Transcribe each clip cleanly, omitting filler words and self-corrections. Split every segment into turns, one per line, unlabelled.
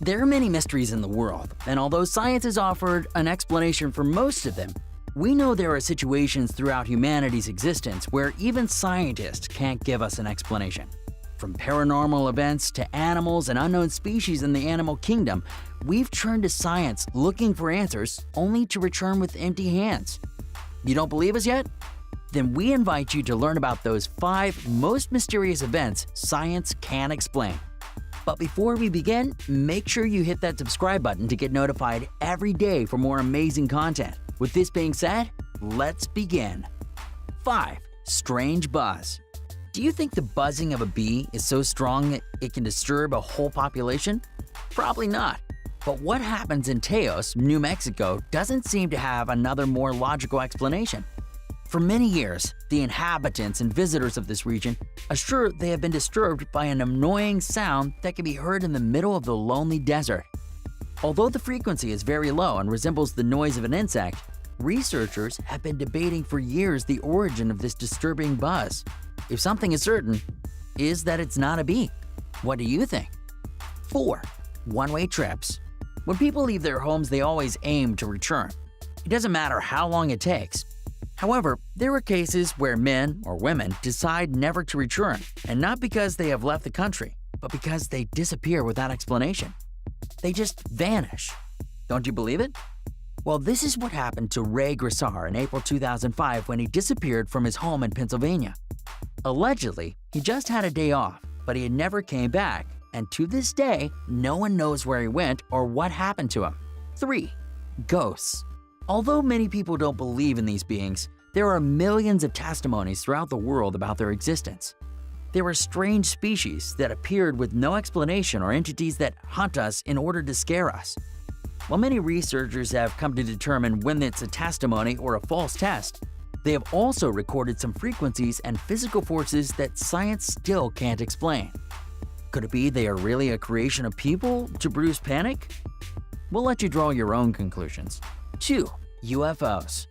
There are many mysteries in the world, and although science has offered an explanation for most of them, we know there are situations throughout humanity's existence where even scientists can't give us an explanation. From paranormal events to animals and unknown species in the animal kingdom, we've turned to science looking for answers only to return with empty hands. You don't believe us yet? Then we invite you to learn about those 5 most mysterious events science can't explain. But before we begin, make sure you hit that subscribe button to get notified every day for more amazing content. With this being said, let's begin. 5. Strange buzz. Do you think the buzzing of a bee is so strong that it can disturb a whole population? Probably not. But what happens in Teos, New Mexico doesn't seem to have another more logical explanation. For many years, the inhabitants and visitors of this region assure they have been disturbed by an annoying sound that can be heard in the middle of the lonely desert. Although the frequency is very low and resembles the noise of an insect, researchers have been debating for years the origin of this disturbing buzz. If something is certain, is that it's not a bee. What do you think? 4. One-way trips. When people leave their homes, they always aim to return. It doesn't matter how long it takes. However, there are cases where men or women decide never to return, and not because they have left the country, but because they disappear without explanation. They just vanish. Don't you believe it? Well, this is what happened to Ray Grissar in April 2005 when he disappeared from his home in Pennsylvania. Allegedly, he just had a day off, but he never came back, and to this day, no one knows where he went or what happened to him. 3. Ghosts. Although many people don't believe in these beings, there are millions of testimonies throughout the world about their existence. There are strange species that appeared with no explanation or entities that hunt us in order to scare us. While many researchers have come to determine when it's a testimony or a false test, they have also recorded some frequencies and physical forces that science still can't explain. Could it be they are really a creation of people to produce panic? We'll let you draw your own conclusions. 2. UFOs.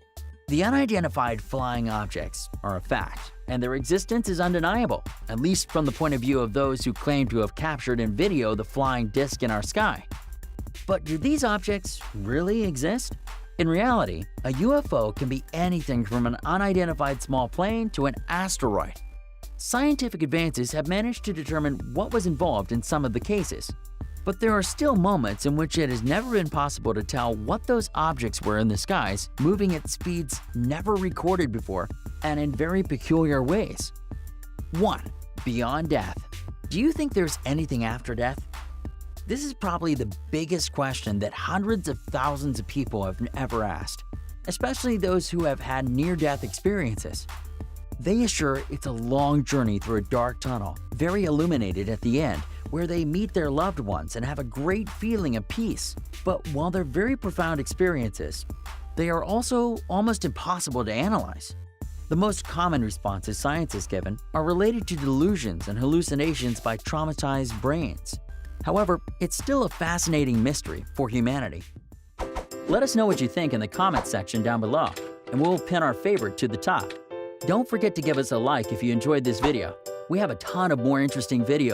The unidentified flying objects are a fact, and their existence is undeniable, at least from the point of view of those who claim to have captured in video the flying disc in our sky. But do these objects really exist? In reality, a UFO can be anything from an unidentified small plane to an asteroid. Scientific advances have managed to determine what was involved in some of the cases. But there are still moments in which it has never been possible to tell what those objects were in the skies, moving at speeds never recorded before and in very peculiar ways. 1. Beyond death. Do you think there's anything after death? This is probably the biggest question that hundreds of thousands of people have ever asked, especially those who have had near-death experiences. They assure it's a long journey through a dark tunnel, very illuminated at the end, where they meet their loved ones and have a great feeling of peace. But while they're very profound experiences, they are also almost impossible to analyze. The most common responses science has given are related to delusions and hallucinations by traumatized brains. However, it's still a fascinating mystery for humanity. Let us know what you think in the comments section down below, and we'll pin our favorite to the top. Don't forget to give us a like if you enjoyed this video. We have a ton of more interesting videos